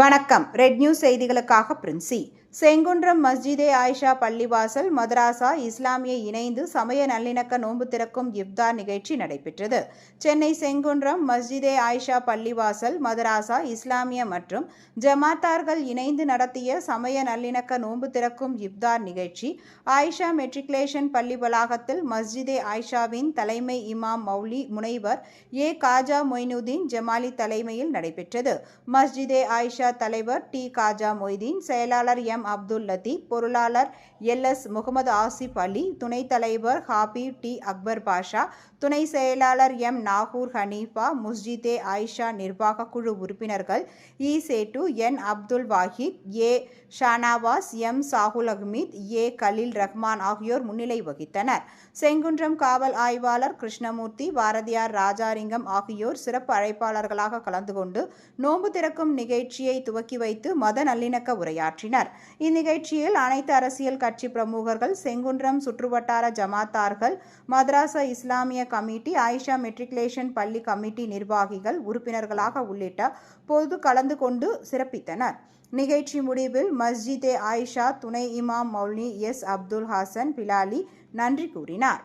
வணக்கம். Red news செய்திகளுக்காக பிரின்சி. செங்குன்றம் மஸ்ஜிதே ஆயிஷா பள்ளிவாசல் மதராசா இஸ்லாமிய இணைந்து சமய நல்லிணக்க நோன்பு திறக்கும் இஃப்தார் நிகழ்ச்சி நடைபெற்றது. சென்னை செங்குன்றம் மஸ்ஜிதே ஆயிஷா பள்ளிவாசல் மதராசா இஸ்லாமிய மற்றும் ஜமாத்தார்கள் இணைந்து நடத்திய சமய நல்லிணக்க நோன்பு திறக்கும் இஃப்தார் நிகழ்ச்சி ஆயிஷா மெட்ரிகுலேஷன் பள்ளி வளாகத்தில் மஸ்ஜிதே ஆயிஷாவின் தலைமை இமாம் மௌலி முனைவர் ஏ காஜா மொய்னுதீன் ஜமாலி தலைமையில் நடைபெற்றது. மஸ்ஜிதே ஆயிஷா தலைவர் டி காஜா மொய்தீன், செயலாளர் எம் அப்துல் லத்தீப், பொருளாளர் எல்.எஸ். முகமது ஆசிப் அலி, துணைத் தலைவர் ஹாபிப் டி அக்பர் பாஷா, துணை செயலாளர் எம் நாகூர் ஹனீஃபா, மஸ்ஜிதே ஆயிஷா நிர்வாக குழு உறுப்பினர்கள் இ சேட்டு, என் அப்துல் வாஹித், ஏ ஷானவாஸ், எம் சாகுல் அஹ்மீத், ஏ கலீல் ரஹ்மான் ஆகியோர் முன்னிலை வகித்தனர். செங்குன்றம் காவல் ஆய்வாளர் கிருஷ்ணமூர்த்தி, பாரதியார் ராஜாலிங்கம் ஆகியோர் சிறப்பு அழைப்பாளர்களாக கலந்து கொண்டு நோன்பு திறக்கும் நிகழ்ச்சியை துவக்கி வைத்து மத நல்லிணக்க உரையாற்றினர். இந்நிகழ்ச்சியில் அனைத்து அரசியல் கட்சி பிரமுகர்கள், செங்குன்றம் சுற்றுவட்டார ஜமாத்தார்கள், மதராசா இஸ்லாமிய கமிட்டி, ஆயிஷா மெட்ரிகுலேஷன் பள்ளி கமிட்டி நிர்வாகிகள், உறுப்பினர்களாக உள்ளிட்ட பொது கலந்து கொண்டு சிறப்பித்தனர். நிகழ்ச்சி முடிவில் மஸ்ஜிதே ஆயிஷா துணை இமாம் மௌலி எஸ். அப்துல் ஹசன் பிலாலி நன்றி கூறினார்.